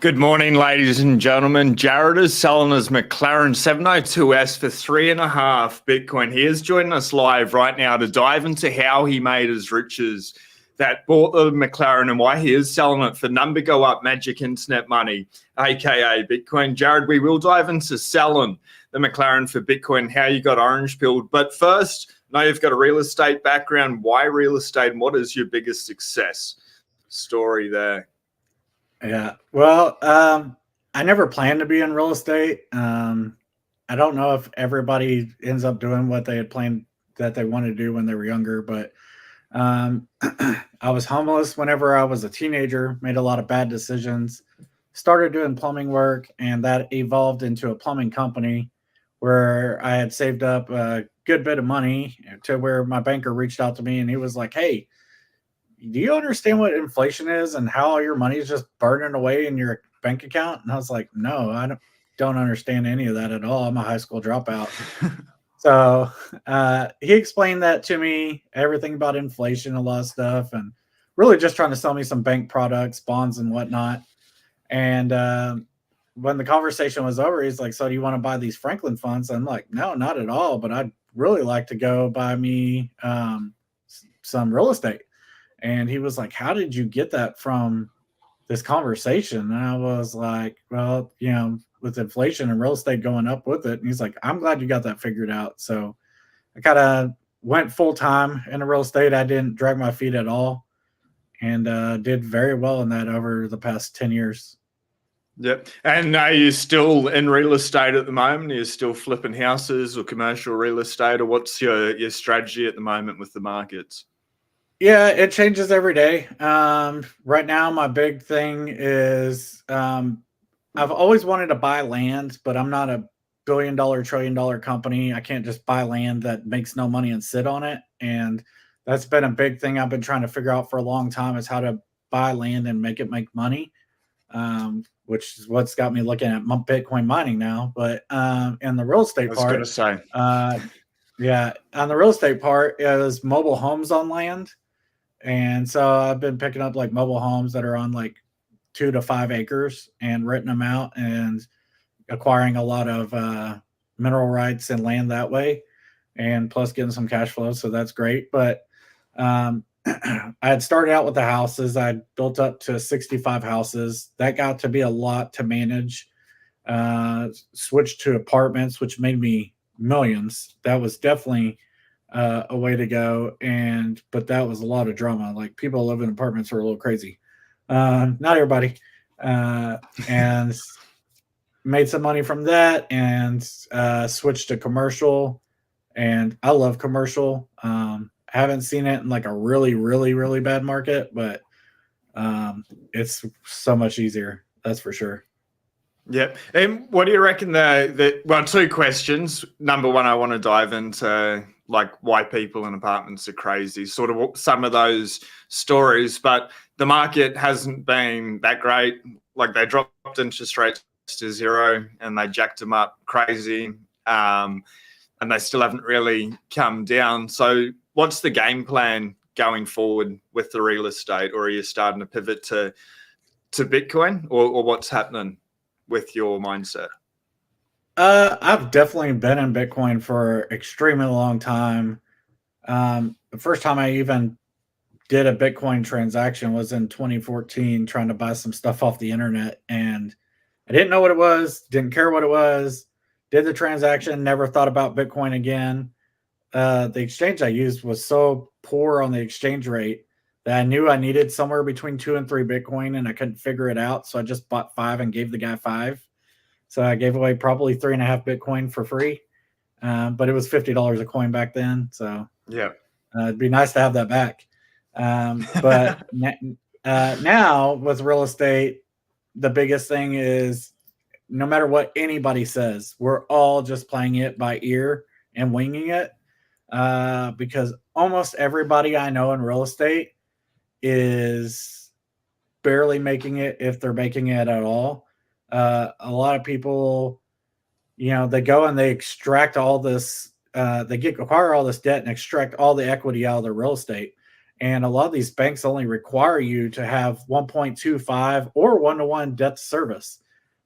Good morning, ladies and gentlemen. Jared is selling his McLaren 720s for 3.5 Bitcoin. He is joining us live right now to dive into how he made his riches, that bought the McLaren, and why he is selling it for number go up magic internet money, aka Bitcoin. Jared, we will dive into selling the McLaren for Bitcoin, how you got orange pilled. But first, I know you've got a real estate background. Why real estate, and what is your biggest success story there? Yeah, well, I never planned to be in real estate. I don't know if everybody ends up doing what they had planned that they wanted to do when they were younger, but I was homeless whenever I was a teenager, made a lot of bad decisions, started doing plumbing work, and that evolved into a plumbing company where I had saved up a good bit of money to where my banker reached out to me and he was like, "Hey, do you understand what inflation is and how all your money is just burning away in your bank account?" And I was like, "No, I don't understand any of that at all. I'm a high school dropout." So he explained that to me, everything about inflation, a lot of stuff, and really just trying to sell me some bank products, bonds, and whatnot. And when the conversation was over, he's like, "So do you want to buy these Franklin funds?" I'm like, "No, not at all, but I'd really like to go buy me some real estate." And he was like, "How did you get that from this conversation?" And I was like, "Well, with inflation and real estate going up with it." And he's like, "I'm glad you got that figured out." So I kind of went full time in real estate. I didn't drag my feet at all, and did very well in that over the past 10 years. Yep. And are you still in real estate at the moment? Are you still flipping houses or commercial real estate, or what's your strategy at the moment with the markets? Yeah, it changes every day. Right now, my big thing is I've always wanted to buy land, but I'm not a billion-dollar, trillion-dollar company. I can't just buy land that makes no money and sit on it. And that's been a big thing I've been trying to figure out for a long time, is how to buy land and make it make money, which is what's got me looking at Bitcoin mining now. But in the real estate I was going to part, say. yeah, on the real estate part is mobile homes on land. And so I've been picking up like mobile homes that are on like 2 to 5 acres and renting them out and acquiring a lot of mineral rights and land that way, and plus getting some cash flow. So that's great. But I had started out with the houses. I built up to 65 houses. That got to be a lot to manage. Switched to apartments, which made me millions. That was definitely a way to go. But that was a lot of drama. Like, people live in apartments are a little crazy. Not everybody. And made some money from that, and switched to commercial. And I love commercial. Haven't seen it in like a really, really, really bad market, but it's so much easier. That's for sure. Yep. And what do you reckon well, two questions. Number one, I want to dive into like why people in apartments are crazy, sort of some of those stories, but the market hasn't been that great. Like, they dropped interest rates to zero and they jacked them up crazy. And they still haven't really come down. So what's the game plan going forward with the real estate? Or are you starting to pivot to Bitcoin, or what's happening with your mindset? I've definitely been in Bitcoin for extremely long time. The first time I even did a Bitcoin transaction was in 2014, trying to buy some stuff off the internet, and I didn't know what it was, didn't care what it was, did the transaction, never thought about Bitcoin again. The exchange I used was so poor on the exchange rate that I knew I needed somewhere between 2 and 3 Bitcoin, and I couldn't figure it out. So I just bought 5 and gave the guy 5. So I gave away probably 3.5 Bitcoin for free. But it was $50 a coin back then. So yeah, it'd be nice to have that back. But now with real estate, the biggest thing is, no matter what anybody says, we're all just playing it by ear and winging it. Because almost everybody I know in real estate is barely making it, if they're making it at all. A lot of people, they go and they extract all this, they acquire all this debt and extract all the equity out of their real estate. And a lot of these banks only require you to have 1.25 or 1-to-1 debt to service,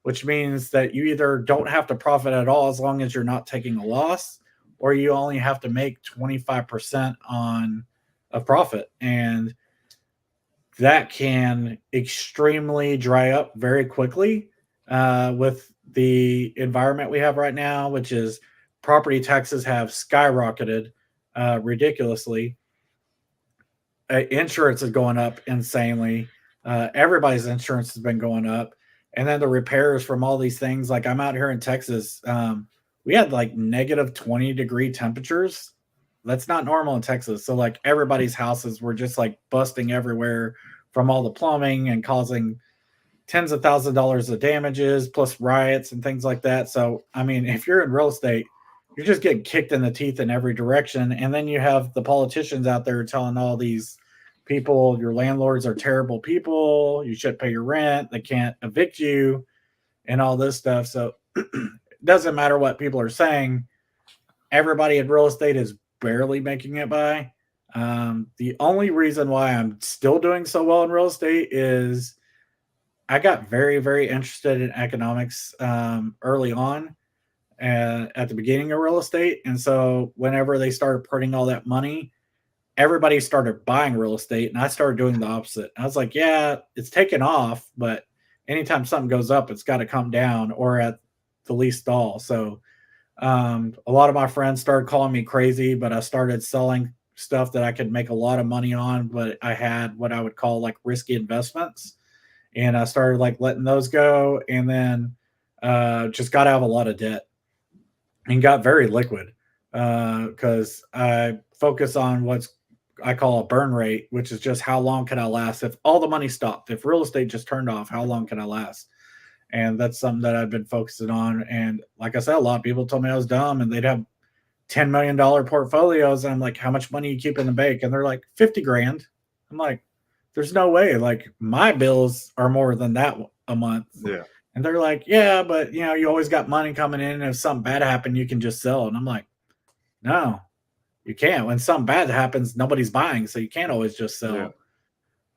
which means that you either don't have to profit at all as long as you're not taking a loss, or you only have to make 25% on a profit. And that can extremely dry up very quickly with the environment we have right now, which is property taxes have skyrocketed ridiculously. Insurance is going up insanely. Everybody's insurance has been going up. And then the repairs from all these things, like I'm out here in Texas, we had like negative 20-degree temperatures. That's not normal in Texas. So like everybody's houses were just like busting everywhere from all the plumbing and causing tens of thousands of dollars of damages, plus riots and things like that. So, I mean, if you're in real estate, you're just getting kicked in the teeth in every direction. And then you have the politicians out there telling all these people, your landlords are terrible people. You should pay your rent. They can't evict you and all this stuff. So it doesn't matter what people are saying. Everybody in real estate is barely making it by. The only reason why I'm still doing so well in real estate is I got very, very interested in economics early on at the beginning of real estate. And so whenever they started printing all that money, everybody started buying real estate. And I started doing the opposite. I was like, yeah, it's taken off, but anytime something goes up, it's got to come down or at the least stall. So a lot of my friends started calling me crazy, but I started selling stuff that I could make a lot of money on, but I had what I would call like risky investments. And I started like letting those go, and then just got out of a lot of debt and got very liquid because I focus on what's I call a burn rate, which is just how long can I last? If all the money stopped, if real estate just turned off, how long can I last? And that's something that I've been focusing on. And like I said, a lot of people told me I was dumb, and they'd have $10 million portfolios. And I'm like, how much money you keep in the bank? And they're like, 50 grand. I'm like, there's no way. Like my bills are more than that a month. Yeah. And they're like, yeah, but you know, you always got money coming in. And if something bad happened, you can just sell. And I'm like, no, you can't. When something bad happens, nobody's buying. So you can't always just sell. Yeah.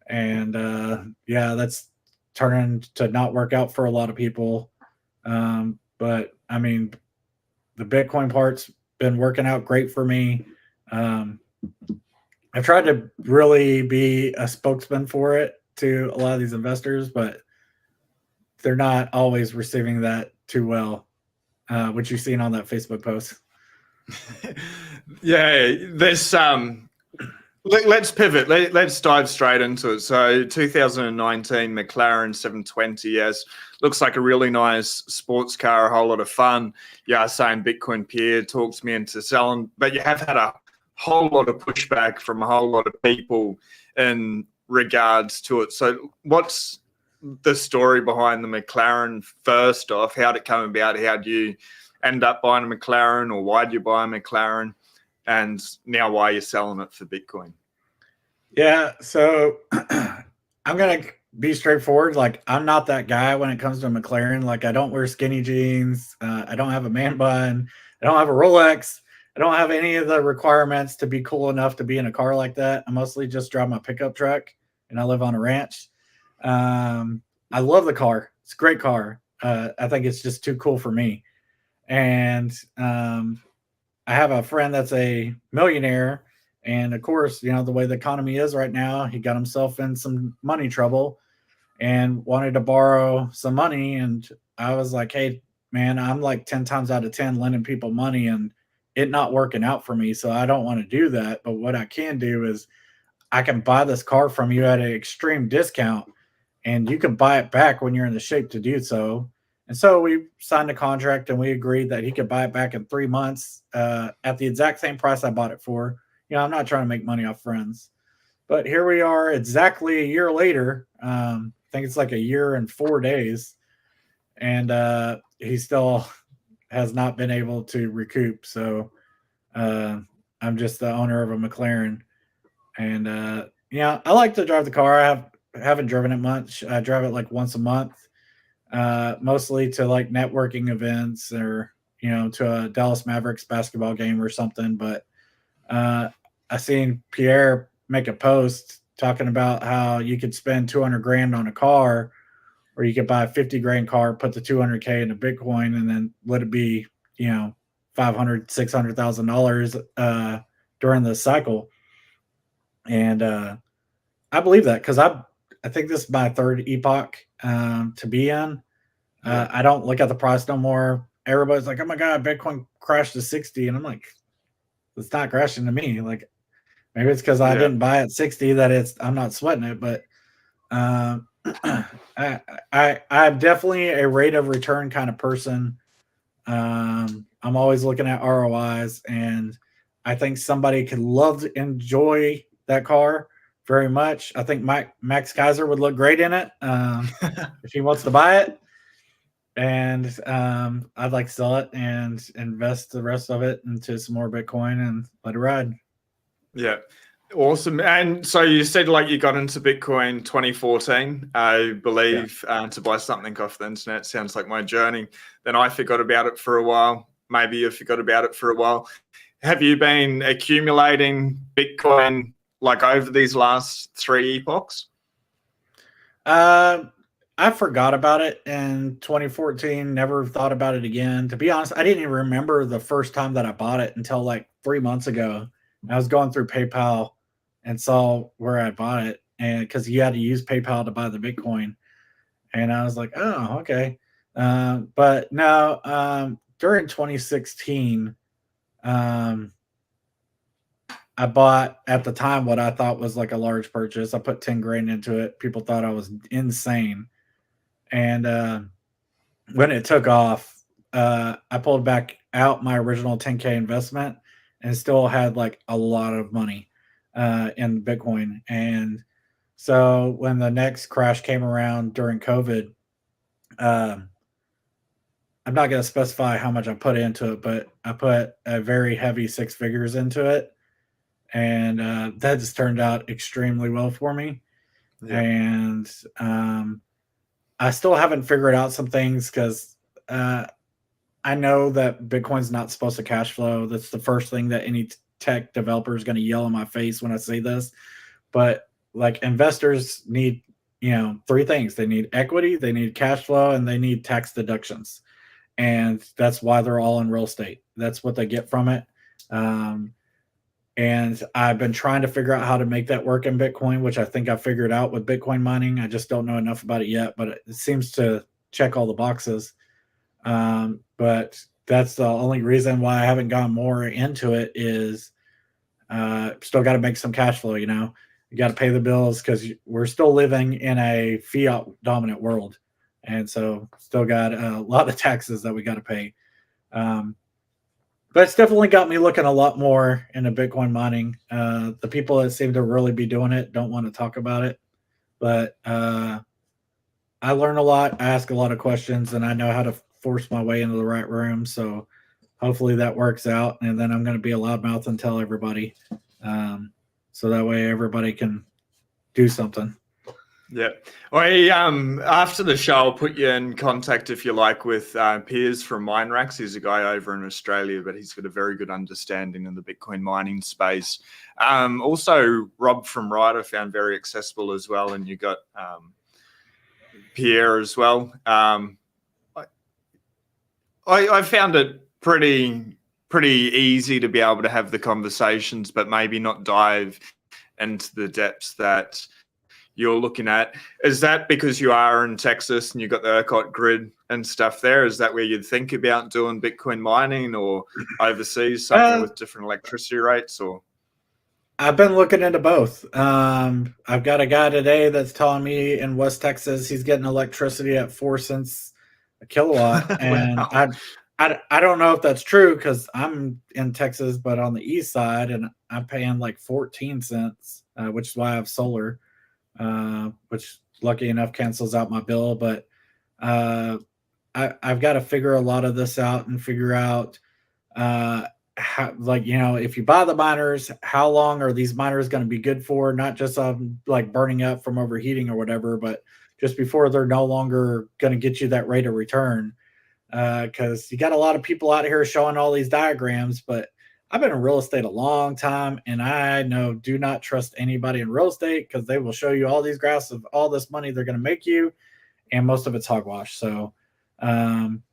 And yeah, that's turning to not work out for a lot of people. But I mean, the Bitcoin part's been working out great for me. I've tried to really be a spokesman for it to a lot of these investors, but they're not always receiving that too well, which you've seen on that Facebook post. Yeah, there's let's pivot. Let's dive straight into it. So 2019 McLaren 720s looks like a really nice sports car, a whole lot of fun. Yeah, saying Bitcoin Peer talks me into selling, but you have had a whole lot of pushback from a whole lot of people in regards to it. So what's the story behind the McLaren first off? How'd it come about? How'd you end up buying a McLaren, or why'd you buy a McLaren? And now why you're selling it for Bitcoin? Yeah, so I'm going to be straightforward. Like, I'm not that guy when it comes to a McLaren. Like, I don't wear skinny jeans. I don't have a man bun. I don't have a Rolex. I don't have any of the requirements to be cool enough to be in a car like that. I mostly just drive my pickup truck, and I live on a ranch. I love the car. It's a great car. I think it's just too cool for me. And I have a friend that's a millionaire. And of course, you know, the way the economy is right now, he got himself in some money trouble and wanted to borrow some money. And I was like, hey, man, I'm like 10 times out of 10 lending people money and it not working out for me. So I don't want to do that. But what I can do is I can buy this car from you at an extreme discount, and you can buy it back when you're in the shape to do so. And so we signed a contract, and we agreed that he could buy it back in 3 months at the exact same price I bought it for. You know, I'm not trying to make money off friends. But here we are exactly a year later. I think it's like a year and 4 days. And he still has not been able to recoup. So I'm just the owner of a McLaren. And yeah, I like to drive the car. I haven't driven it much. I drive it like once a month, mostly to like networking events or, you know, to a Dallas Mavericks basketball game or something. But I seen Pierre make a post talking about how you could spend 200 grand on a car, or you could buy a 50 grand car, put the 200K into Bitcoin, and then let it be, you know, $500,000-$600,000 during the cycle. And I believe that because I think this is my third epoch to be in. I don't look at the price no more. Everybody's like, "Oh my god, Bitcoin crashed to 60," and I'm like, "It's not crashing to me." Like maybe it's because I didn't buy at 60 that I'm not sweating it, but I'm definitely a rate of return kind of person. I'm always looking at ROIs, and I think somebody could love to enjoy that car very much. I think Max Kaiser would look great in it if he wants to buy it. And I'd like to sell it and invest the rest of it into some more Bitcoin and let it ride. Yeah. Awesome. And so you said like you got into Bitcoin 2014, I believe, to buy something off the internet. Sounds like my journey. Then I forgot about it for a while. Maybe you forgot about it for a while. Have you been accumulating Bitcoin like over these last 3 epochs? I forgot about it in 2014, never thought about it again. To be honest, I didn't even remember the first time that I bought it until like 3 months ago. I was going through PayPal and saw where I bought it, and because you had to use PayPal to buy the Bitcoin. And I was like, oh, okay. But no, during 2016, I bought at the time what I thought was like a large purchase. I put 10 grand into it. People thought I was insane. And when it took off, I pulled back out my original 10K investment and still had like a lot of money in Bitcoin. And so when the next crash came around during COVID, I'm not going to specify how much I put into it, but I put a very heavy 6 figures into it. And that just turned out extremely well for me. Yeah. And I still haven't figured out some things because I know that Bitcoin's not supposed to cash flow. That's the first thing that any tech developer is going to yell in my face when I say this. But like investors need, 3 things. They need equity, they need cash flow, and they need tax deductions. And that's why they're all in real estate. That's what they get from it. And I've been trying to figure out how to make that work in Bitcoin, which I think I figured out with Bitcoin mining. I just don't know enough about it yet, but it seems to check all the boxes. But that's the only reason why I haven't gone more into it is still got to make some cash flow, You got to pay the bills because we're still living in a fiat dominant world. And so still got a lot of taxes that we got to pay. But it's definitely got me looking a lot more into Bitcoin mining. The people that seem to really be doing it don't want to talk about it. But I learn a lot. I ask a lot of questions, and I know how to force my way into the right room. So hopefully that works out. And then I'm going to be a loudmouth and tell everybody. So that way everybody can do something. Yeah. After the show, I'll put you in contact, if you like, with Piers from MineRacks. He's a guy over in Australia, but he's got a very good understanding in the Bitcoin mining space. Also, Rob from Ride I found very accessible as well, and you got Pierre as well. I found it pretty easy to be able to have the conversations, but maybe not dive into the depths that you're looking at. Is that because you are in Texas and you've got the ERCOT grid and stuff there? Is that where you'd think about doing Bitcoin mining, or overseas, something with different electricity rates? Or I've been looking into both. I've got a guy today that's telling me in West Texas he's getting electricity at 4 cents a kilowatt. And wow. I don't know if that's true because I'm in Texas, but on the east side, and I'm paying like 14 cents, which is why I have solar. Which lucky enough cancels out my bill. But I've got to figure a lot of this out and figure out how, if you buy the miners, how long are these miners going to be good for? Not just like burning up from overheating or whatever, but just before they're no longer going to get you that rate of return. Because you got a lot of people out here showing all these diagrams, but I've been in real estate a long time, and I know do not trust anybody in real estate because they will show you all these graphs of all this money they're going to make you, and most of it's hogwash. So um,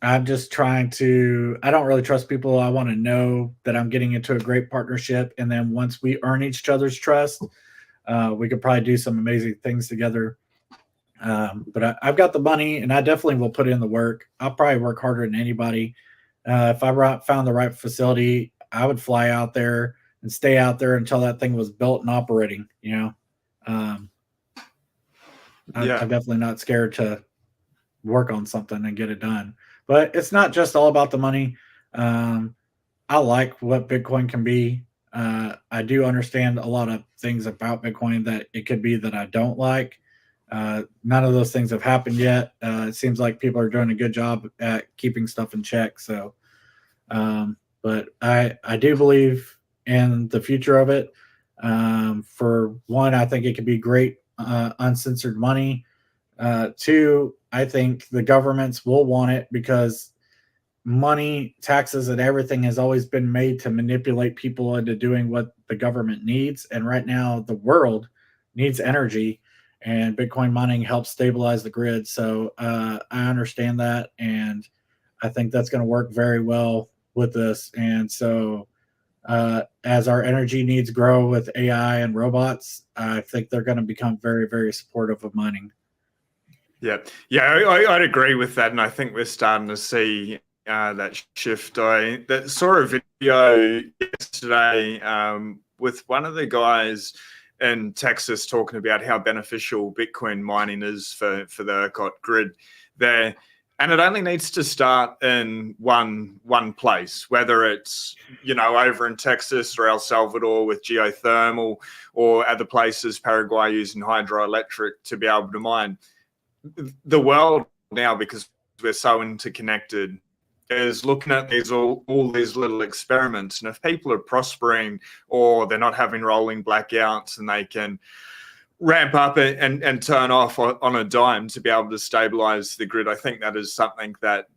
I'm just trying to, I don't really trust people. I want to know that I'm getting into a great partnership. And then once we earn each other's trust, we could probably do some amazing things together. But I've got the money and I definitely will put in the work. I'll probably work harder than anybody. If I found the right facility, I would fly out there and stay out there until that thing was built and operating, you know. Um, I'm definitely not scared to work on something and get it done. But it's not just all about the money. I like what Bitcoin can be. I do understand a lot of things about Bitcoin that it could be that I don't like. None of those things have happened yet. It seems like people are doing a good job at keeping stuff in check. So, but I do believe in the future of it. For one, I think it could be great uncensored money. Two, I think the governments will want it because money, taxes, and everything has always been made to manipulate people into doing what the government needs. And right now, the world needs energy, and Bitcoin mining helps stabilize the grid. So I understand that, and I think that's going to work very well with this. And so, as our energy needs grow with AI and robots, I think they're going to become very, very supportive of mining. I'd agree with that, and I think we're starting to see that shift. That saw a video yesterday with one of the guys in Texas talking about how beneficial Bitcoin mining is for the ERCOT grid there. And it only needs to start in one place, whether it's, over in Texas or El Salvador with geothermal, or other places, Paraguay using hydroelectric to be able to mine. The world now, because we're so interconnected, is looking at all these little experiments. And if people are prospering or they're not having rolling blackouts and they can ramp up and turn off on a dime to be able to stabilize the grid, I think that is something that,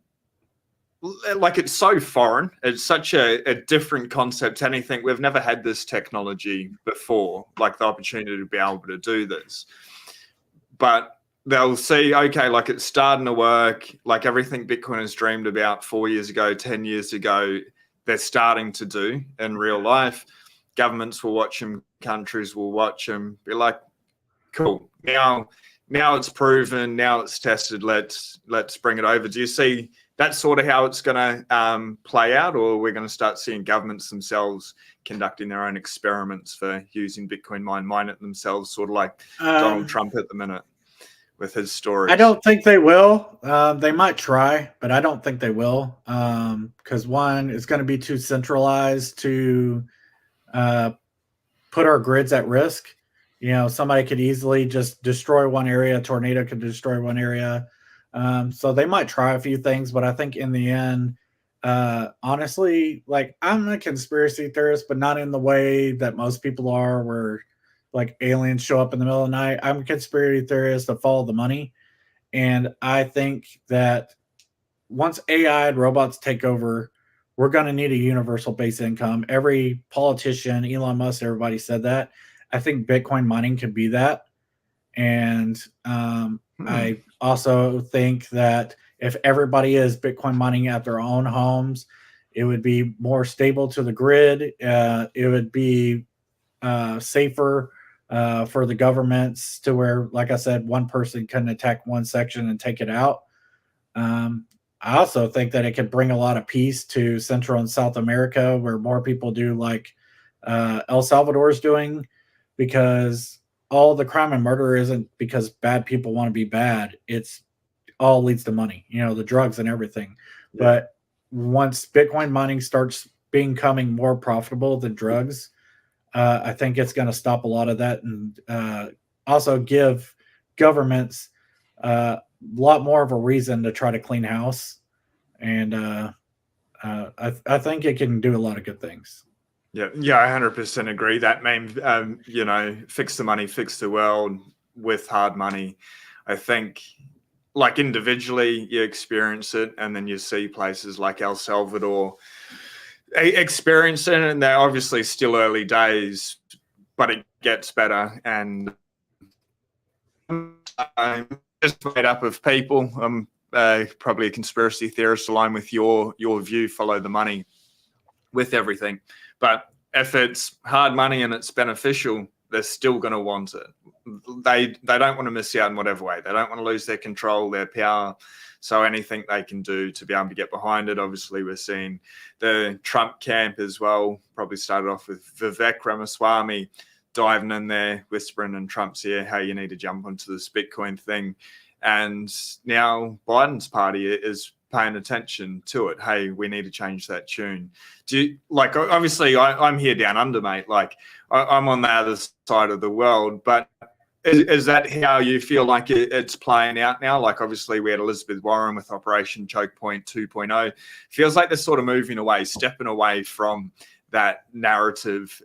like, it's so foreign. It's such a different concept. Anything, we've never had this technology before, like the opportunity to be able to do this. But they'll see, okay, like it's starting to work, like everything Bitcoin has dreamed about 4 years ago, 10 years ago, they're starting to do in real life. Governments will watch them, countries will watch them, be like, cool, now it's proven, now it's tested, let's bring it over. Do you see that's sort of how it's going to play out, or we're going to start seeing governments themselves conducting their own experiments for using Bitcoin mine it themselves, sort of like Donald Trump at the minute with his stories? I don't think they will. They might try, but I don't think they will, because one, it's going to be too centralized to put our grids at risk. Somebody could easily just destroy one area. A tornado could destroy one area. So they might try a few things, but I think in the end, honestly, like, I'm a conspiracy theorist, but not in the way that most people are, where like aliens show up in the middle of the night. I'm a conspiracy theorist to follow the money. And I think that once AI and robots take over, we're going to need a universal base income. Every politician, Elon Musk, everybody said that. I think Bitcoin mining could be that. And I also think that if everybody is Bitcoin mining at their own homes, it would be more stable to the grid. It would be safer for the governments, to where, like I said, one person couldn't attack one section and take it out. I also think that it could bring a lot of peace to Central and South America, where more people do like El Salvador is doing, because all the crime and murder isn't because bad people want to be bad. It's all leads to money, the drugs and everything. Yeah. But once Bitcoin mining starts becoming more profitable than drugs, I think it's going to stop a lot of that, and also give governments a lot more of a reason to try to clean house. And I think it can do a lot of good things. Yeah, I 100% agree. That means, fix the money, fix the world with hard money. I think, like, individually you experience it, and then you see places like El Salvador experiencing it, and they're obviously still early days, but it gets better. And I'm just made up of people. I'm probably a conspiracy theorist aligned with your view, follow the money with everything. But if it's hard money and it's beneficial, they're still going to want it. They don't want to miss out in whatever way. They don't want to lose their control, their power. So anything they can do to be able to get behind it. Obviously, we're seeing the Trump camp as well. Probably started off with Vivek Ramaswamy diving in there, whispering in Trump's ear, hey, you need to jump onto this Bitcoin thing. And now Biden's party is paying attention to it. Hey, we need to change that tune. Do you, like, obviously I'm here down under, mate. Like I'm on the other side of the world, but is that how you feel like it's playing out now? Like obviously we had Elizabeth Warren with Operation Choke Point 2.0. Feels like they're sort of moving away, stepping away from that narrative.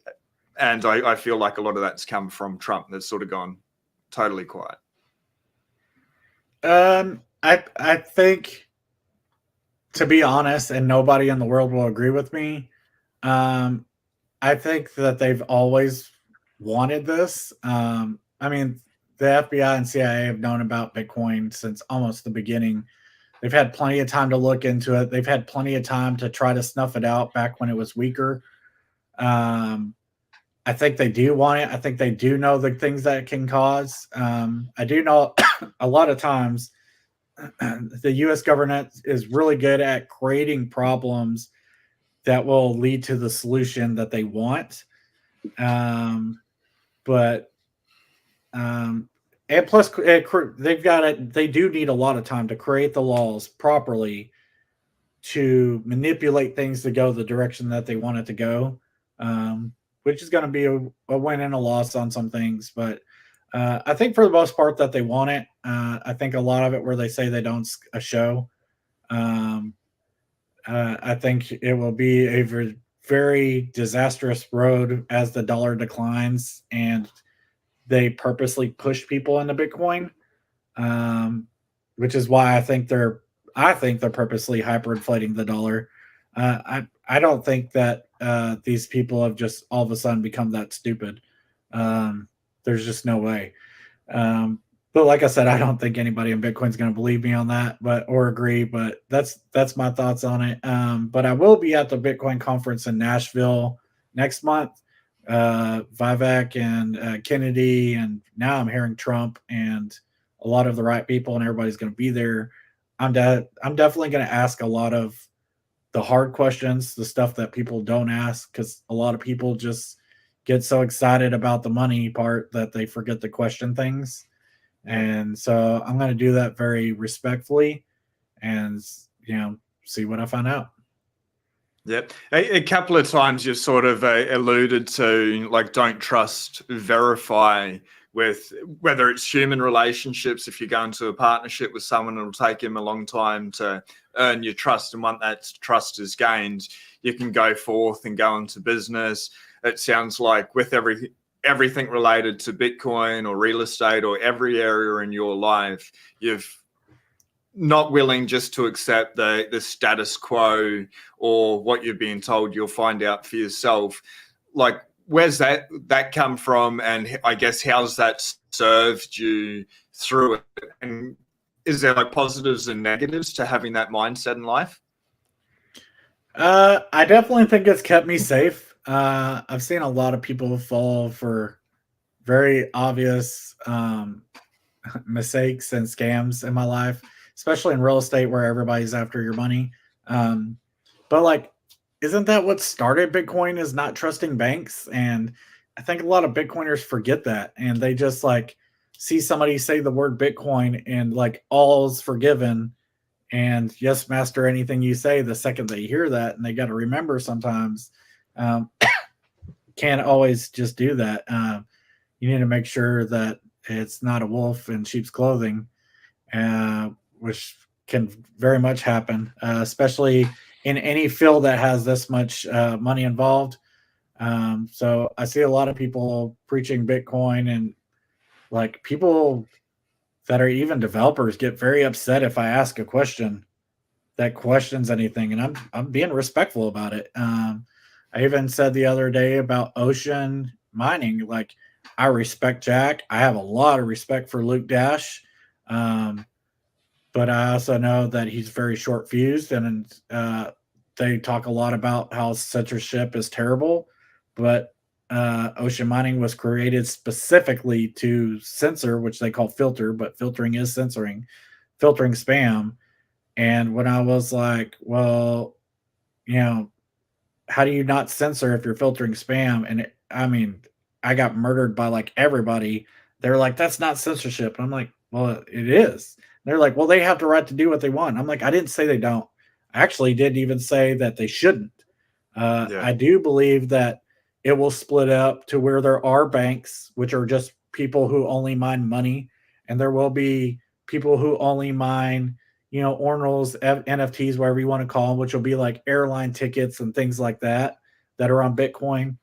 And I feel like a lot of that's come from Trump. That's sort of gone totally quiet. I think, to be honest, and nobody in the world will agree with me, I think that they've always wanted this. I mean, the FBI and CIA have known about Bitcoin since almost the beginning. They've had plenty of time to look into it. They've had plenty of time to try to snuff it out back when it was weaker. I think they do want it. I think they do know the things that it can cause. I do know a lot of times the U.S. government is really good at creating problems that will lead to the solution that they want. And plus, they've got it. They do need a lot of time to create the laws properly to manipulate things to go the direction that they want it to go, which is going to be a win and a loss on some things. But I think for the most part that they want it. I think a lot of it where they say they don't a show. I think it will be a very disastrous road as the dollar declines and they purposely push people into Bitcoin, which is why I think they're purposely hyperinflating the dollar. I don't think that these people have just all of a sudden become that stupid. There's just no way. But like I said, I don't think anybody in Bitcoin is going to believe me on that, or agree. But that's my thoughts on it. But I will be at the Bitcoin conference in Nashville next month. Vivek and Kennedy, and now I'm hearing Trump and a lot of the right people, and everybody's going to be there. I'm definitely going to ask a lot of the hard questions, the stuff that people don't ask, because a lot of people just get so excited about the money part that they forget to question things. And so I'm going to do that very respectfully and, see what I find out. Yep. A couple of times you've sort of alluded to, like, don't trust, verify with whether it's human relationships. If you go into a partnership with someone, it'll take him a long time to earn your trust. And once that trust is gained, you can go forth and go into business. It sounds like with everything related to Bitcoin or real estate or every area in your life, you've not willing just to accept the status quo or what you're being told. You'll find out for yourself. Like, where's that come from? And I guess how's that served you through it? And is there like positives and negatives to having that mindset in life? I definitely think it's kept me safe. I've seen a lot of people fall for very obvious mistakes and scams in my life, especially in real estate where everybody's after your money. But like, isn't that what started Bitcoin, is not trusting banks? And I think a lot of Bitcoiners forget that. And they just like see somebody say the word Bitcoin and like all's forgiven. And yes, master anything you say the second they hear that. And they got to remember sometimes can't always just do that. You need to make sure that it's not a wolf in sheep's clothing, which can very much happen, especially in any field that has this much money involved. So I see a lot of people preaching Bitcoin, and like people that are even developers get very upset if I ask a question that questions anything, and I'm being respectful about it. I even said the other day about ocean mining, like I respect Jack. I have a lot of respect for Luke Dash. Um, but I also know that he's very short fused, and they talk a lot about how censorship is terrible. But ocean mining was created specifically to censor, which they call filter, but filtering is censoring, filtering spam. And when I was like, well, you know, how do you not censor if you're filtering spam? And I mean, I got murdered by like everybody. They're like, that's not censorship. And I'm like, well, it is. They're like, well, they have the right to do what they want. I'm like, I didn't say they don't. I actually didn't even say that they shouldn't. Yeah. I do believe that it will split up to where there are banks, which are just people who only mine money, and there will be people who only mine, ordinals, NFTs, whatever you want to call them, which will be like airline tickets and things like that are on Bitcoin.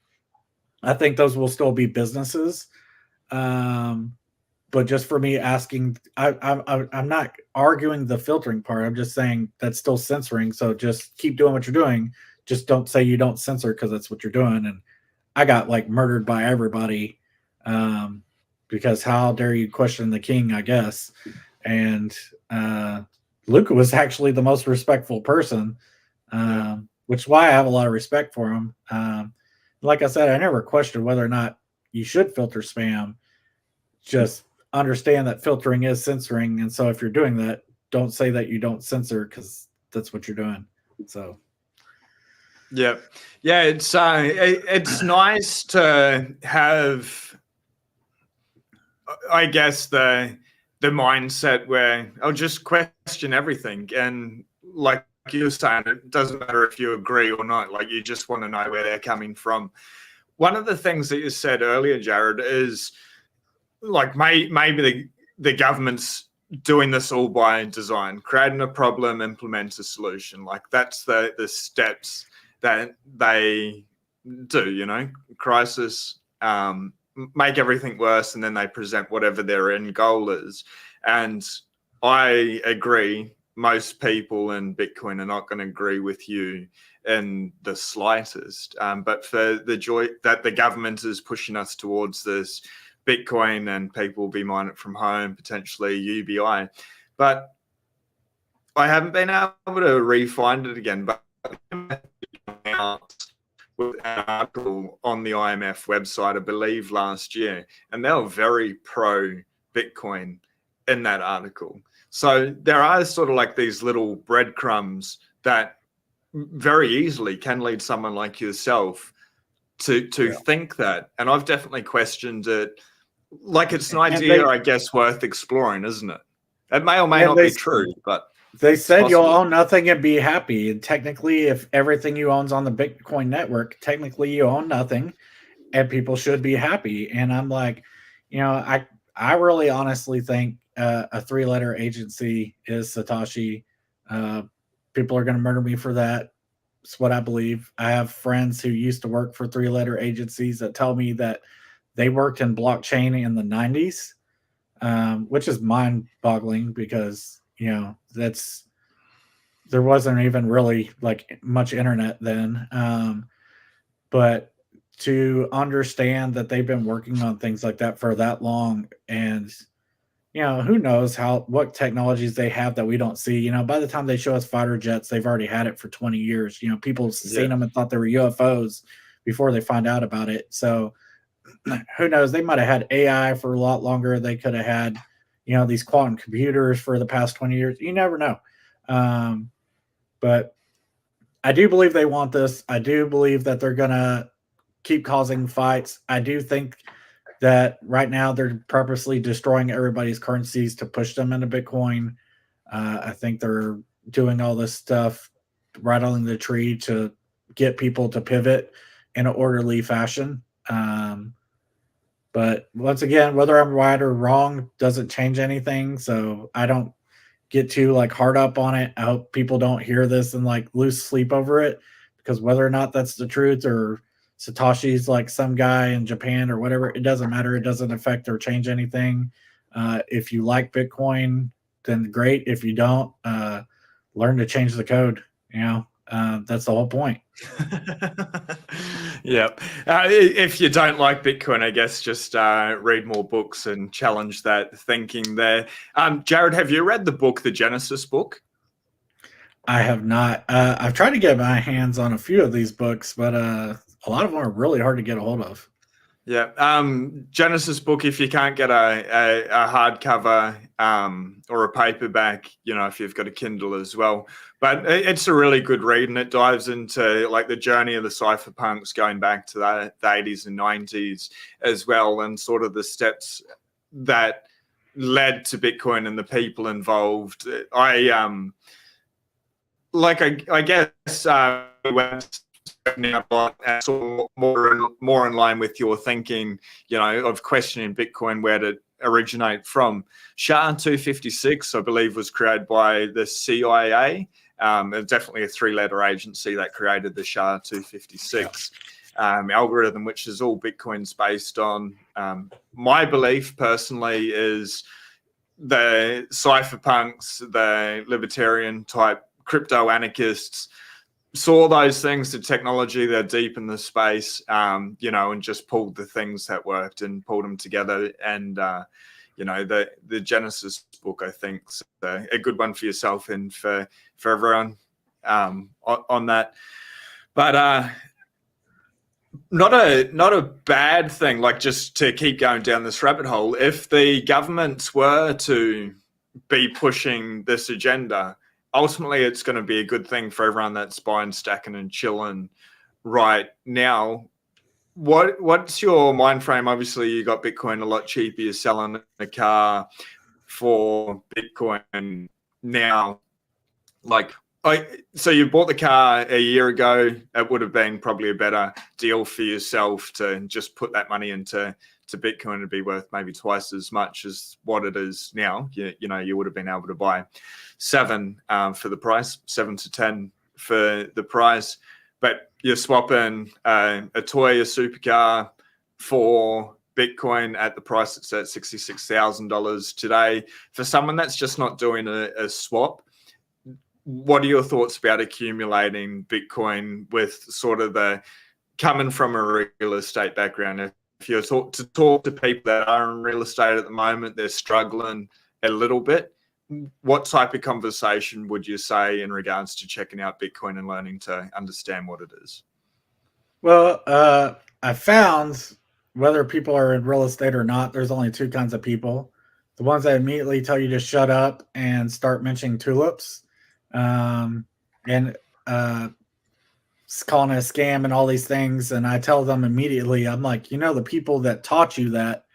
I think those will still be businesses. But just for me asking, I'm not arguing the filtering part. I'm just saying that's still censoring. So just keep doing what you're doing. Just don't say you don't censor because that's what you're doing. And I got like murdered by everybody because how dare you question the king, I guess. And Luca was actually the most respectful person, which is why I have a lot of respect for him. Like I said, I never questioned whether or not you should filter spam. Just understand that filtering is censoring. And so if you're doing that, don't say that you don't censor because that's what you're doing. So. Yeah, it's nice to have, I guess, the mindset where I'll just question everything, and like you were saying, it doesn't matter if you agree or not. Like you just want to know where they're coming from. One of the things that you said earlier, Jared, is like maybe the government's doing this all by design, creating a problem, implement a solution. Like that's the steps that they do, crisis, make everything worse, and then they present whatever their end goal is. And I agree, most people in Bitcoin are not going to agree with you in the slightest. But for the joy that the government is pushing us towards this Bitcoin and people will be mining it from home, potentially UBI. But I haven't been able to re-find it again, but with an article on the IMF website, I believe last year, and they were very pro Bitcoin in that article. So there are sort of like these little breadcrumbs that very easily can lead someone like yourself to think that. And I've definitely questioned it. Like it's an idea, I guess, worth exploring, isn't it? It may or may not be true, but they said you'll own nothing and be happy. And technically, if everything you own's on the Bitcoin network, technically you own nothing and people should be happy. And I'm like, I really honestly think a 3-letter agency is Satoshi. People are going to murder me for that. It's what I believe. I have friends who used to work for 3-letter agencies that tell me that they worked in blockchain in the 90s, which is mind-boggling because there wasn't even really like much internet then. But to understand that they've been working on things like that for that long, and who knows what technologies they have that we don't see. By the time they show us fighter jets, they've already had it for 20 years. People have seen them and thought they were UFOs before they find out about it. So who knows? They might have had AI for a lot longer. They could have had, these quantum computers for the past 20 years. You never know. But I do believe they want this. I do believe that they're going to keep causing fights. I do think that right now they're purposely destroying everybody's currencies to push them into Bitcoin. I think they're doing all this stuff rattling the tree to get people to pivot in an orderly fashion. But once again, whether I'm right or wrong doesn't change anything. So I don't get too like hard up on it. I hope people don't hear this and like lose sleep over it, because whether or not that's the truth or Satoshi's like some guy in Japan or whatever, it doesn't matter. It doesn't affect or change anything. If you like Bitcoin, then great. If you don't, learn to change the code. That's the whole point. Yep. If you don't like Bitcoin, I guess just read more books and challenge that thinking there. Jared, have you read the book, the Genesis book? I have not. I've tried to get my hands on a few of these books, but a lot of them are really hard to get a hold of. Yeah. Genesis book, if you can't get a hardcover or a paperback, if you've got a Kindle as well. But it's a really good read, and it dives into like the journey of the cypherpunks going back to the 80s and 90s as well, and sort of the steps that led to Bitcoin and the people involved. I guess more in line with your thinking, of questioning Bitcoin, where to originate from. SHA-256, I believe, was created by the CIA. Definitely a three-letter agency that created the SHA-256 algorithm, which is all Bitcoin's based on. My belief personally is the cypherpunks, the libertarian type crypto anarchists, saw those things, the technology, they're deep in the space, and just pulled the things that worked and pulled them together. And, the Genesis book, I think, is a good one for yourself and for everyone on that. But not a bad thing, like, just to keep going down this rabbit hole. If the governments were to be pushing this agenda, ultimately it's going to be a good thing for everyone that's buying, stacking, and chilling right now. What's your mind frame? Obviously, you got Bitcoin a lot cheaper. You're selling a car for Bitcoin now. So you bought the car a year ago. It would have been probably a better deal for yourself to just put that money into Bitcoin and be worth maybe twice as much as what it is now. You would have been able to buy 7 for the price, 7 to 10 for the price, but you're swapping a toy, a supercar, for Bitcoin at the price it's at $66,000 today. For someone that's just not doing a swap, what are your thoughts about accumulating Bitcoin with sort of the coming from a real estate background? If you talk to people that are in real estate at the moment, they're struggling a little bit. What type of conversation would you say in regards to checking out Bitcoin and learning to understand what it is? Well, I found, whether people are in real estate or not, there's only 2 kinds of people. The ones that immediately tell you to shut up and start mentioning tulips, and calling it a scam and all these things. And I tell them immediately, I'm like, the people that taught you that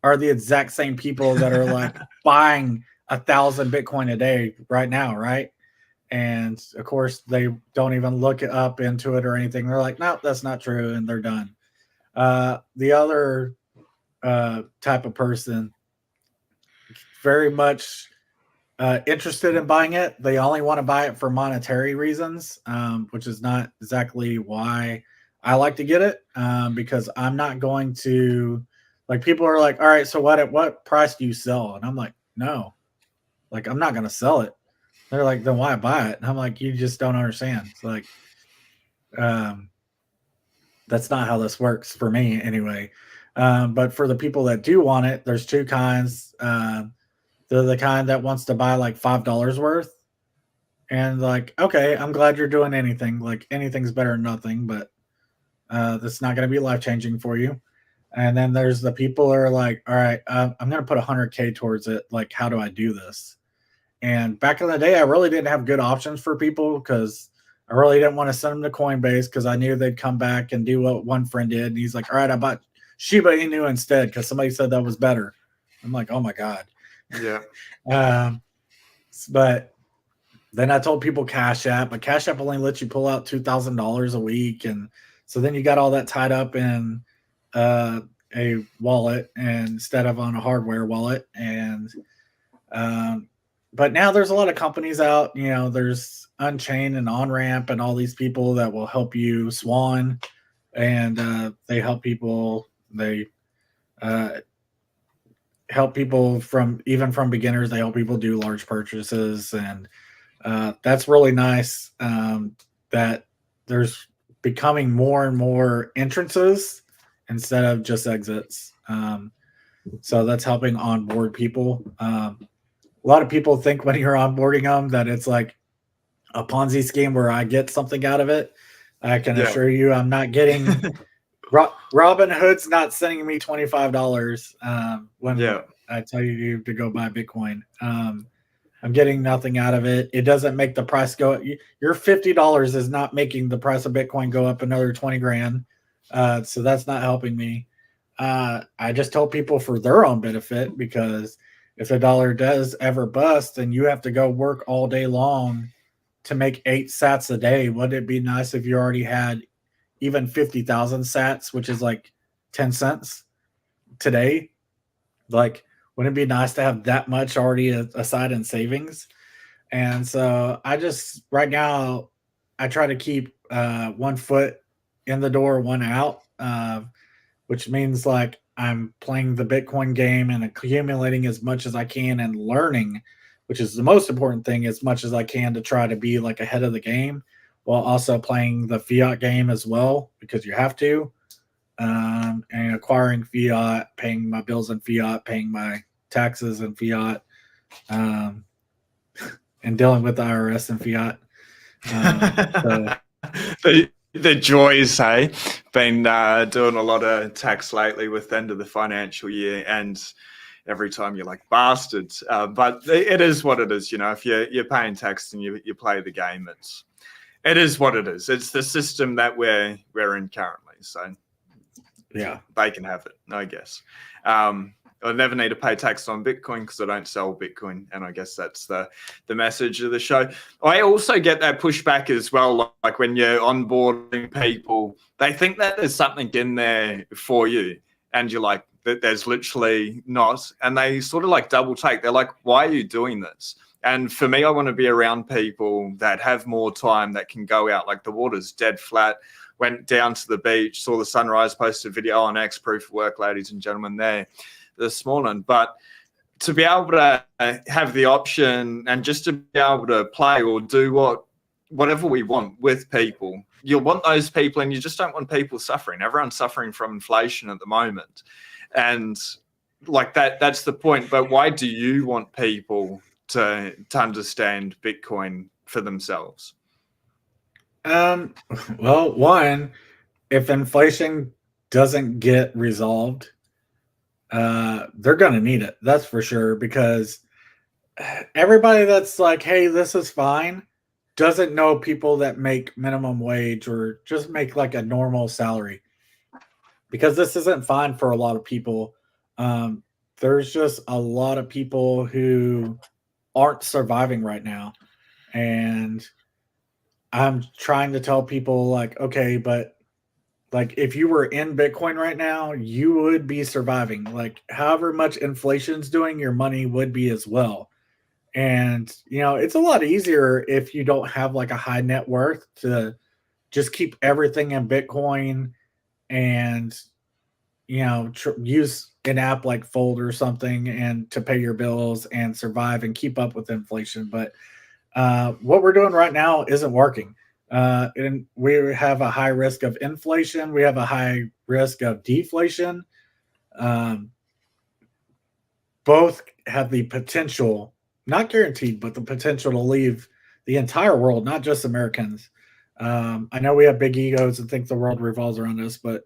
are the exact same people that are like buying 1,000 Bitcoin a day right now, right? And of course, they don't even look up into it or anything. They're like, no, that's not true, and they're done. The other type of person, very much interested in buying it. They only want to buy it for monetary reasons, which is not exactly why I like to get it, because I'm not going to, like, people are like, all right, so what price do you sell? And I'm like, no, like, I'm not going to sell it. They're like, then why buy it? And I'm like, you just don't understand. It's like, that's not how this works for me anyway. But for the people that do want it, there's 2 kinds. They're the kind that wants to buy like $5 worth. And like, okay, I'm glad you're doing anything. Like, anything's better than nothing, but that's not going to be life-changing for you. And then there's the people who are like, all right, I'm going to put 100K towards it. Like, how do I do this? And back in the day, I really didn't have good options for people, because I really didn't want to send them to Coinbase, because I knew they'd come back and do what one friend did. And he's like, all right, I bought Shiba Inu instead because somebody said that was better. I'm like, oh my God. Yeah. But then I told people Cash App, but Cash App only lets you pull out $2,000 a week. And so then you got all that tied up in a wallet instead of on a hardware wallet. And but now there's a lot of companies out, there's Unchained and OnRamp and all these people that will help you Swan, and they help people. They help people from beginners. They help people do large purchases, and That's really nice that there's becoming more and more entrances instead of just exits. So that's helping onboard people. A lot of people think when you're onboarding them that it's like a Ponzi scheme where I get something out of it. I can assure you I'm not getting Robin Hood's not sending me $25 when I tell you to go buy Bitcoin. I'm getting nothing out of it. It doesn't make the price go. Your $50 is not making the price of Bitcoin go up another 20 grand. So that's not helping me. I just tell people for their own benefit, because if the dollar does ever bust and you have to go work all day long to make 8 sats a day, wouldn't it be nice if you already had even 50,000 sats, which is like 10 cents today? Like, wouldn't it be nice to have that much already aside in savings? And so I just, right now, I try to keep 1 foot in the door, 1 out, which means like I'm playing the Bitcoin game and accumulating as much as I can and learning, which is the most important thing, as much as I can to try to be like ahead of the game, while also playing the fiat game as well, because you have to, and acquiring fiat, paying my bills in fiat, paying my taxes in fiat, and dealing with the IRS in fiat. The joys, hey, been doing a lot of tax lately with the end of the financial year, and every time you're like bastards, but it is what it is. You know, if you're paying tax and you play the game, it is what it is. It's the system that we're in currently. So yeah, they can have it, I guess. I never need to pay tax on Bitcoin because I don't sell Bitcoin. And I guess that's the message of the show. I also get that pushback as well. Like when you're onboarding people, they think that there's something in there for you. And you're like, there's literally not. And they sort of like double take. They're like, why are you doing this? And for me, I want to be around people that have more time, that can go out. Like the water's dead flat. Went down to the beach, saw the sunrise, posted a video on X, proof of work, ladies and gentlemen, there this morning. But to be able to have the option and just to be able to play or do whatever we want with people, you'll want those people, and you just don't want people suffering. Everyone's suffering from inflation at the moment. And like that's the point. But why do you want people to understand Bitcoin for themselves? Well, one, if inflation doesn't get resolved, they're going to need it. That's for sure, because everybody that's like, hey, this is fine, doesn't know people that make minimum wage or just make like a normal salary, because this isn't fine for a lot of people. There's just a lot of people who aren't surviving right now. And I'm trying to tell people like, okay, but like if you were in Bitcoin right now, you would be surviving. Like however much inflation's doing, your money would be as well. And it's a lot easier if you don't have like a high net worth to just keep everything in Bitcoin and use an app like Fold or something and to pay your bills and survive and keep up with inflation. But what we're doing right now isn't working. And we have a high risk of inflation. We have a high risk of deflation. Both have the potential, not guaranteed, but the potential to leave the entire world, not just Americans. I know we have big egos and think the world revolves around us, but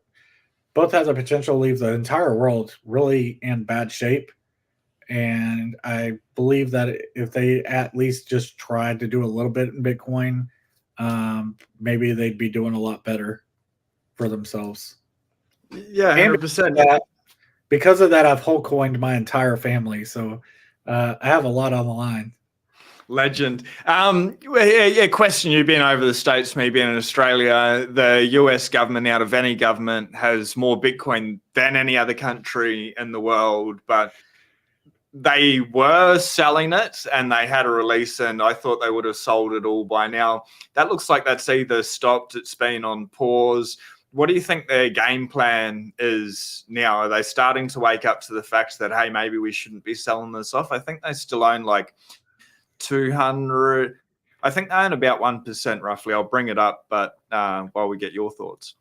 both has a potential to leave the entire world really in bad shape. And I believe that if they at least just tried to do a little bit in Bitcoin, maybe they'd be doing a lot better for themselves. Yeah, 100%. Because of that, I've whole coined my entire family. So I have a lot on the line. Legend. A question. You've been over the States, me being in Australia. The US government, out of any government, has more Bitcoin than any other country in the world. But they were selling it and they had a release, and I thought they would have sold it all by now. That looks like that's either stopped, it's been on pause. What do you think their game plan is now? Are they starting to wake up to the fact that, hey, maybe we shouldn't be selling this off? I think they still own like 200 I think they earn about 1% roughly. I'll bring it up, but while we get your thoughts.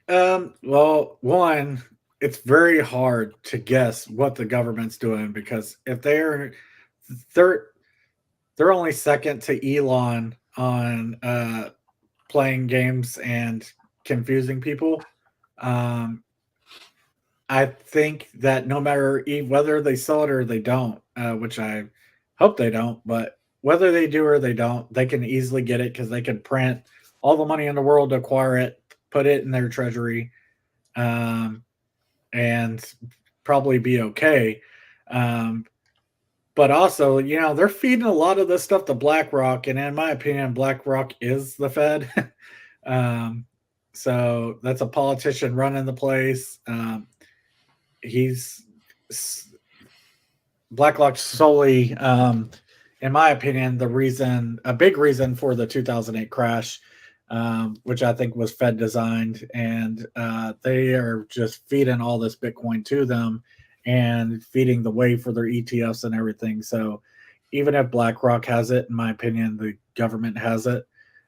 Well, one, it's very hard to guess what the government's doing, because if they're only second to Elon on playing games and confusing people. I think that no matter whether they sell it or they don't, which I hope they don't, but whether they do or they don't, they can easily get it because they can print all the money in the world to acquire it, put it in their treasury, and probably be okay. But also, they're feeding a lot of this stuff to BlackRock, and in my opinion, BlackRock is the Fed. So that's a politician running the place. BlackRock solely, in my opinion, a big reason for the 2008 crash, which I think was Fed designed, and they are just feeding all this Bitcoin to them and feeding the way for their ETFs and everything. So even if BlackRock has it, in my opinion, the government has it.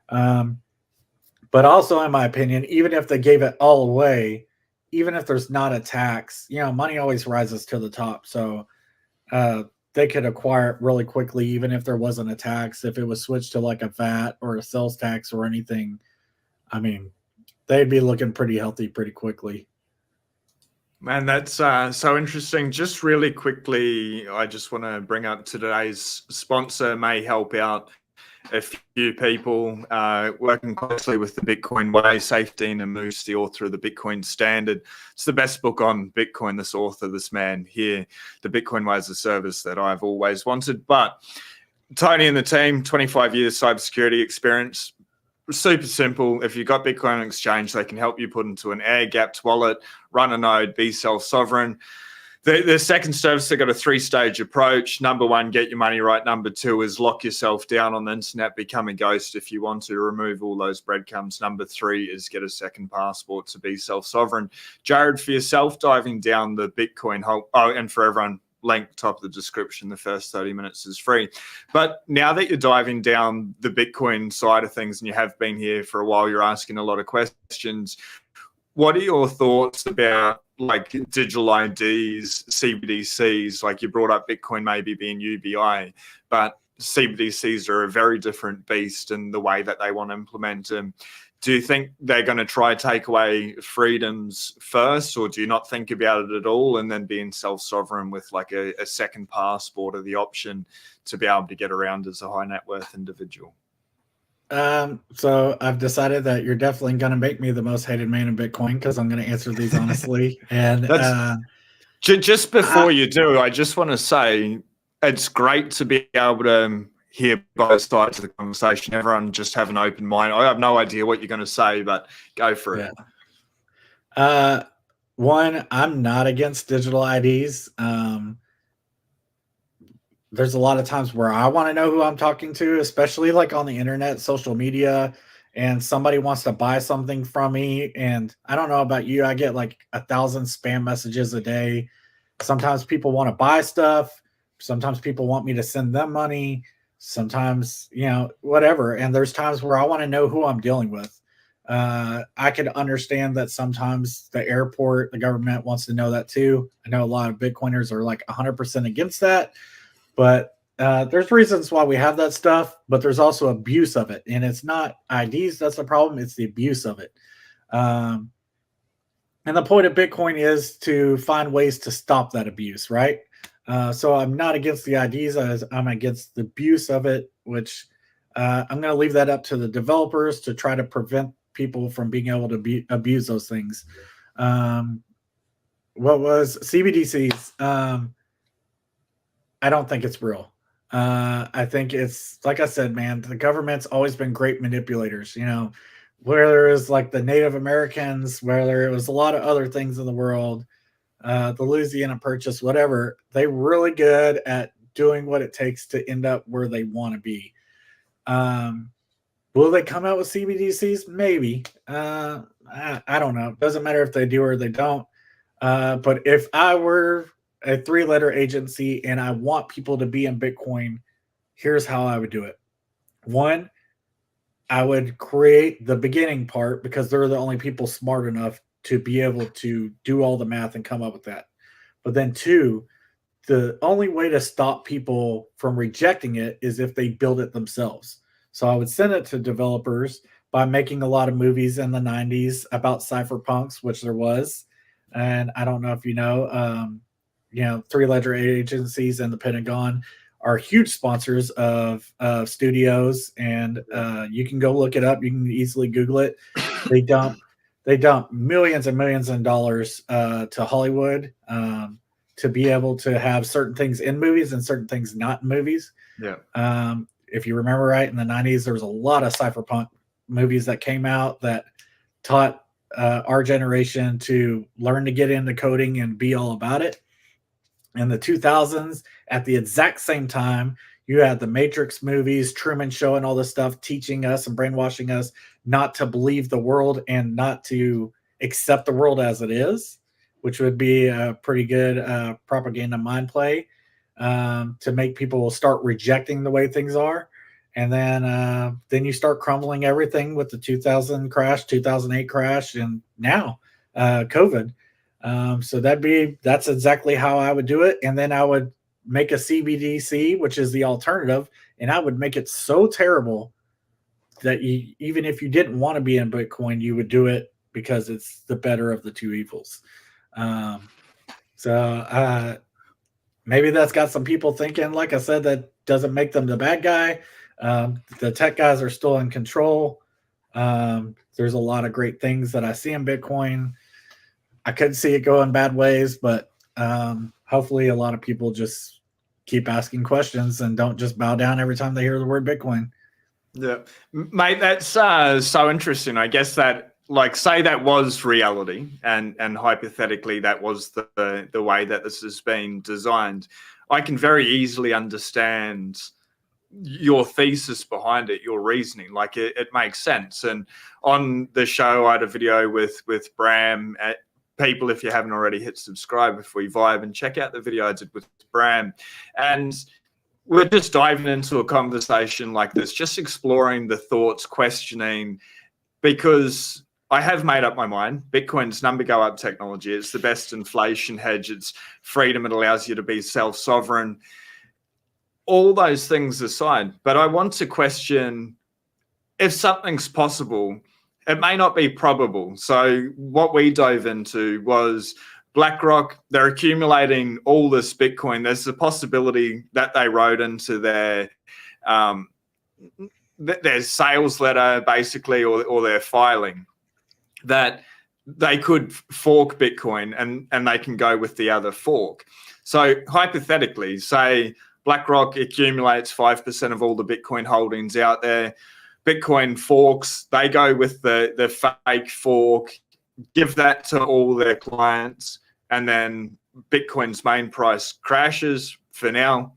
But also, in my opinion, even if they gave it all away, even if there's not a tax, money always rises to the top. So they could acquire it really quickly, even if there wasn't a tax. If it was switched to like a VAT or a sales tax or anything, I mean, they'd be looking pretty healthy pretty quickly. Man, that's so interesting. Just really quickly, I just want to bring up today's sponsor may help out a few people working closely with the Bitcoin Way, Safety and Moose, the author of the Bitcoin Standard. It's the best book on Bitcoin, this author, this man here. The Bitcoin Way is a service that I've always wanted. But Tony and the team, 25 years cybersecurity experience. Super simple. If you've got Bitcoin on exchange, they can help you put into an air-gapped wallet, run a node, be self-sovereign. The second service, they've got a 3-stage approach. Number one, get your money right. Number two is lock yourself down on the internet, become a ghost if you want to, remove all those breadcrumbs. Number three is get a second passport to be self-sovereign. Jared, for yourself, diving down the Bitcoin hole, and for everyone, link top of the description, the first 30 minutes is free. But now that you're diving down the Bitcoin side of things and you have been here for a while, you're asking a lot of questions. What are your thoughts about like digital IDs, CBDCs? Like you brought up Bitcoin maybe being UBI, but CBDCs are a very different beast in the way that they want to implement them. Do you think they're going to try to take away freedoms first, or do you not think about it at all and then being self-sovereign with like a second passport or the option to be able to get around as a high net worth individual? So I've decided that you're definitely going to make me the most hated man in Bitcoin, because I'm going to answer these honestly. And just before you do, I just want to say it's great to be able to hear both sides of the conversation. Everyone just have an open mind. I have no idea what you're going to say, but go for it. One, I'm not against digital IDs. There's a lot of times where I want to know who I'm talking to, especially like on the internet, social media, and somebody wants to buy something from me. And I don't know about you, I get like 1,000 spam messages a day. Sometimes people want to buy stuff. Sometimes people want me to send them money. Sometimes, whatever. And there's times where I want to know who I'm dealing with. I could understand that sometimes the airport, the government wants to know that too. I know a lot of Bitcoiners are like 100% against that. But there's reasons why we have that stuff, but there's also abuse of it. And it's not IDs that's the problem, it's the abuse of it. And the point of Bitcoin is to find ways to stop that abuse, right? So I'm not against the IDs, I'm against the abuse of it, which I'm going to leave that up to the developers to try to prevent people from being able to abuse those things. What was CBDCs? I don't think it's real. I think it's, like I said, man, the government's always been great manipulators, whether it was like the Native Americans, whether it was a lot of other things in the world, the Louisiana Purchase, whatever. They're really good at doing what it takes to end up where they want to be. Will they come out with CBDCs? Maybe. I don't know. Doesn't matter if they do or they don't. But if I were a 3-letter agency and I want people to be in Bitcoin, here's how I would do it. One, I would create the beginning part because they're the only people smart enough to be able to do all the math and come up with that. But then two, the only way to stop people from rejecting it is if they build it themselves. So I would send it to developers by making a lot of movies in the 90s about cypherpunks, which there was. And I don't know if three ledger agencies and the Pentagon are huge sponsors of studios, and you can go look it up. You can easily Google it. They dump millions and millions of dollars to Hollywood to be able to have certain things in movies and certain things not in movies. Yeah. If you remember right, in the 90s, there was a lot of cypherpunk movies that came out that taught our generation to learn to get into coding and be all about it. In the 2000s, at the exact same time, you had the Matrix movies, Truman Show, and all this stuff teaching us and brainwashing us not to believe the world and not to accept the world as it is, which would be a pretty good propaganda mind play to make people start rejecting the way things are. And then you start crumbling everything with the 2000 crash, 2008 crash, and now COVID. So that's exactly how I would do it. And then I would make a CBDC, which is the alternative, and I would make it so terrible that even if you didn't want to be in Bitcoin, you would do it because it's the better of the two evils. Maybe that's got some people thinking, like I said, that doesn't make them the bad guy. The tech guys are still in control. There's a lot of great things that I see in Bitcoin. I could see it go in bad ways, but hopefully a lot of people just keep asking questions and don't just bow down every time they hear the word Bitcoin. Yeah, mate, that's so interesting. I guess that, like, say that was reality, and hypothetically that was the way that this has been designed. I can very easily understand your thesis behind it, your reasoning. Like, it makes sense. And on the show, I had a video with Bram. People, if you haven't already, hit subscribe before you vibe and check out the video I did with Bram. And we're just diving into a conversation like this, just exploring the thoughts, questioning, because I have made up my mind. Bitcoin's number go up technology. It's the best inflation hedge. It's freedom. It allows you to be self-sovereign. All those things aside, but I want to question if something's possible. It may not be probable. So what we dove into was BlackRock. They're accumulating all this Bitcoin. There's a possibility that they wrote into their sales letter, basically, or their filing, that they could fork Bitcoin and they can go with the other fork. So hypothetically, say BlackRock accumulates 5% of all the Bitcoin holdings out there. Bitcoin forks, they go with the fake fork, give that to all their clients, and then Bitcoin's main price crashes for now,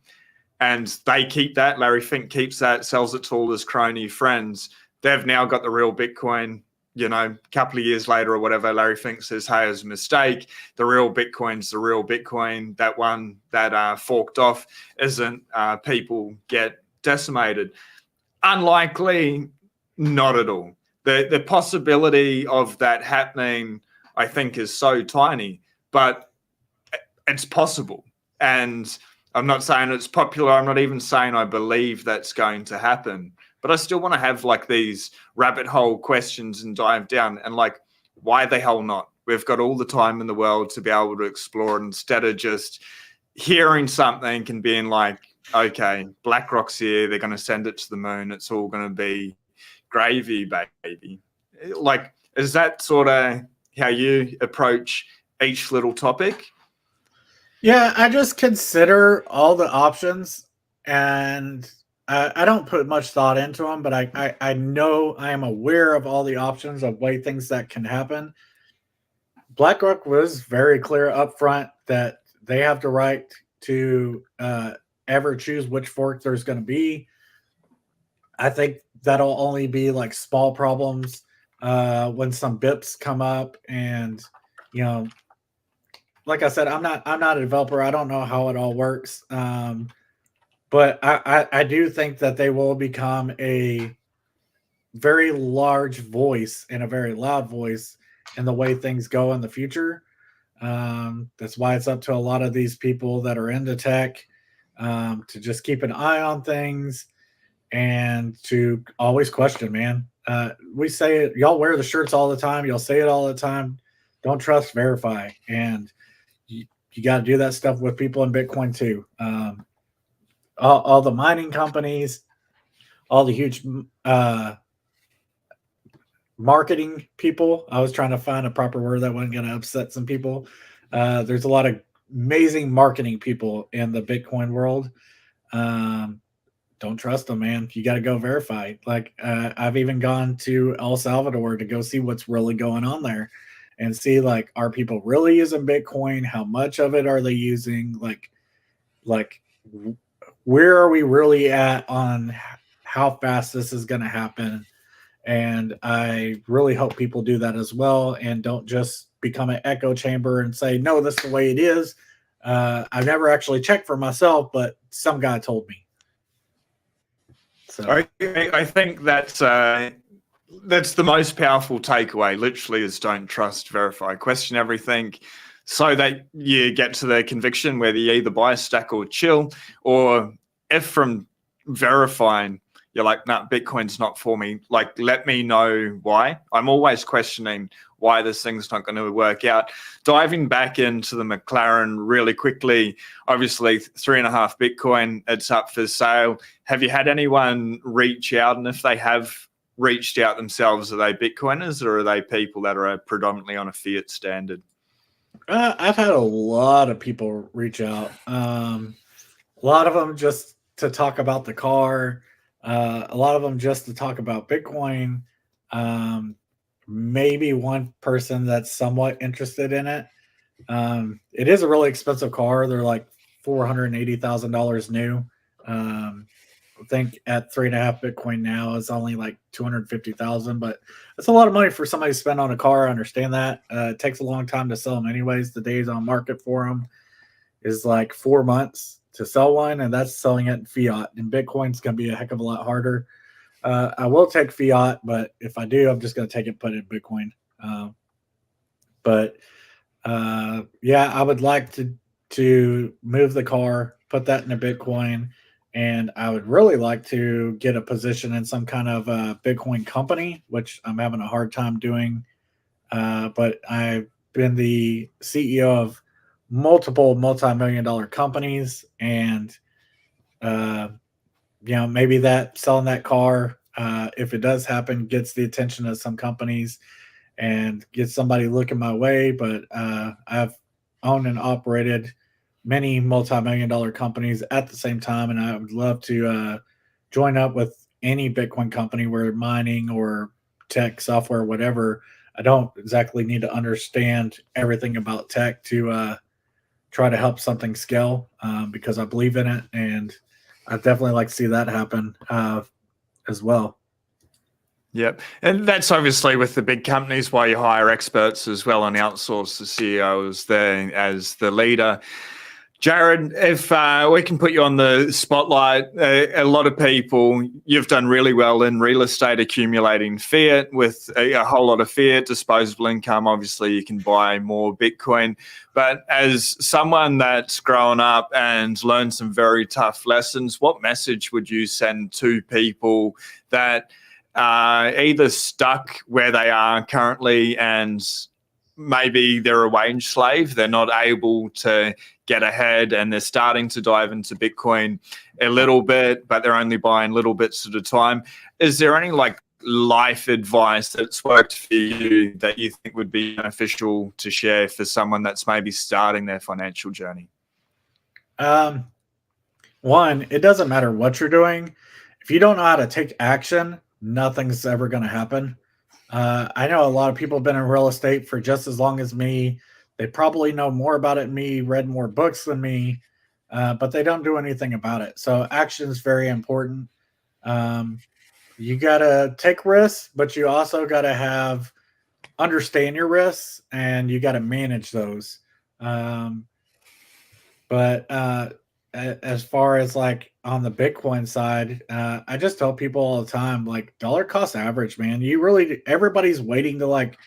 and they keep that. Larry Fink keeps that, sells it to all his crony friends. They've now got the real Bitcoin. A couple of years later or whatever, Larry Fink says, hey, it was a mistake. The real Bitcoin's the real Bitcoin. That one that forked off isn't. People get decimated. Unlikely, not at all. The possibility of that happening, I think, is so tiny, but it's possible. And I'm not saying it's popular. I'm not even saying I believe that's going to happen. But I still want to have like these rabbit hole questions and dive down and like, why the hell not? We've got all the time in the world to be able to explore it instead of just hearing something and being like, okay, BlackRock's here. They're going to send it to the moon. It's all going to be gravy, baby. Like, is that sort of how you approach each little topic? Yeah, I just consider all the options, and I don't put much thought into them, but I know I am aware of all the options of way things that can happen. BlackRock was very clear up front that they have the right to ever choose which fork there's going to be. I think that'll only be like small problems when some bips come up, and like I said, I'm not a developer. I don't know how it all works. But I do think that they will become a very large voice and a very loud voice in the way things go in the future. That's why it's up to a lot of these people that are into tech to just keep an eye on things and to always question, man. We say it, y'all wear the shirts all the time. You'll say it all the time. Don't trust, verify. And you got to do that stuff with people in Bitcoin too. All the mining companies, all the huge marketing people. I was trying to find a proper word that wasn't going to upset some people. There's a lot of amazing marketing people in the Bitcoin world. Don't trust them, man. You got to go verify. Like I've even gone to El Salvador to go see what's really going on there and see, like, are people really using Bitcoin? How much of it are they using? Like where are we really at on how fast this is going to happen? And I really hope people do that as well and don't just become an echo chamber and say, no, this is the way it is. I've never actually checked for myself, but some guy told me. So I think that's the most powerful takeaway, literally, is don't trust, verify, question everything, so that you get to the conviction whether you either buy, stack, or chill, or if from verifying you're like, nah, Bitcoin's not for me, like, let me know why. I'm always questioning why this thing's not going to work out. Diving back into the McLaren really quickly, obviously 3.5 Bitcoin, it's up for sale. Have you had anyone reach out? And if they have reached out themselves, are they Bitcoiners or are they people that are predominantly on a fiat standard? I've had a lot of people reach out. A lot of them just to talk about the car. A lot of them just to talk about Bitcoin. Maybe one person that's somewhat interested in it. It is a really expensive car. They're like $480,000 new. I think at 3.5 Bitcoin now is only like 250,000, but that's a lot of money for somebody to spend on a car. I understand that. It takes a long time to sell them anyways. The days on market for them is like 4 months to sell one, and that's selling it in fiat. And Bitcoin's going to be a heck of a lot harder. I will take fiat, but if I do, I'm just going to take it and put it in Bitcoin. Yeah, I would like to move the car, put that in a Bitcoin, and I would really like to get a position in some kind of Bitcoin company, which I'm having a hard time doing. But I've been the CEO of multiple multi-million-dollar companies, and maybe that selling that car, if it does happen, gets the attention of some companies and get somebody looking my way. But I've owned and operated many multi-million-dollar companies at the same time, and I would love to join up with any Bitcoin company, where mining or tech, software, whatever. I don't exactly need to understand everything about tech to try to help something scale, because I believe in it, and I definitely like to see that happen as well. Yep. And that's obviously with the big companies why you hire experts as well and outsource the CEOs there as the leader. Jared, if we can put you on the spotlight, a lot of people, you've done really well in real estate, accumulating fiat with a whole lot of fiat, disposable income. Obviously, you can buy more Bitcoin. But as someone that's grown up and learned some very tough lessons, what message would you send to people that either stuck where they are currently and maybe they're a wage slave, they're not able to get ahead and they're starting to dive into Bitcoin a little bit, but they're only buying little bits at a time? Is there any like life advice that's worked for you that you think would be beneficial to share for someone that's maybe starting their financial journey? One, it doesn't matter what you're doing. If you don't know how to take action, nothing's ever going to happen. I know a lot of people have been in real estate for just as long as me. They probably know more about it than me, read more books than me, but they don't do anything about it. So action is very important. You got to take risks, but you also got to understand your risks, and you got to manage those. But as far as like on the Bitcoin side, I just tell people all the time, like dollar cost average, man. Everybody's waiting to like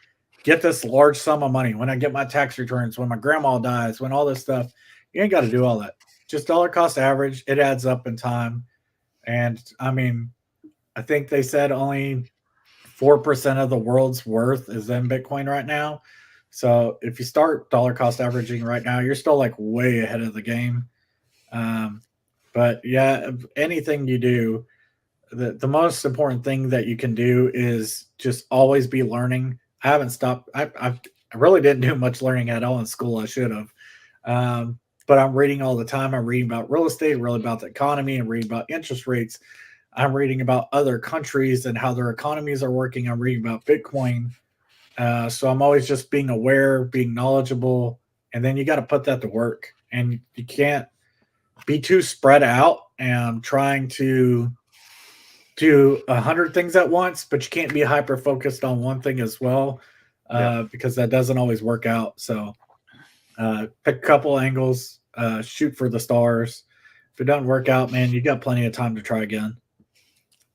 get this large sum of money when I get my tax returns, when my grandma dies, when all this stuff. You ain't got to do all that. Just dollar cost average. It adds up in time. And I mean, I think they said only 4% of the world's worth is in Bitcoin right now. So if you start dollar cost averaging right now, you're still like way ahead of the game. But yeah, anything you do, the most important thing that you can do is just always be learning. I haven't stopped. I really didn't do much learning at all in school. I should have. But I'm reading all the time. I'm reading about real estate, really about the economy, and reading about interest rates. I'm reading about other countries and how their economies are working. I'm reading about Bitcoin. So I'm always just being aware, being knowledgeable, and then you got to put that to work. And you can't be too spread out and trying to do 100 things at once, but you can't be hyper focused on one thing as well, because that doesn't always work out. So pick a couple angles, shoot for the stars. If it doesn't work out, man, you got plenty of time to try again.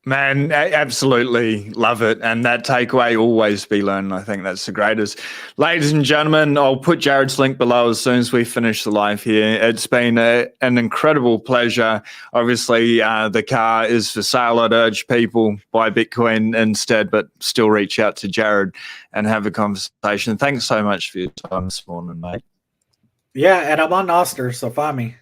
Man, I absolutely love it. And that takeaway, always be learning. I think that's the greatest. Ladies and gentlemen, I'll put Jared's link below as soon as we finish the live here. It's been an incredible pleasure. Obviously, the car is for sale. I'd urge people buy Bitcoin instead, but still reach out to Jared and have a conversation. Thanks so much for your time this morning, mate. Yeah, and I'm on Noster, so find me.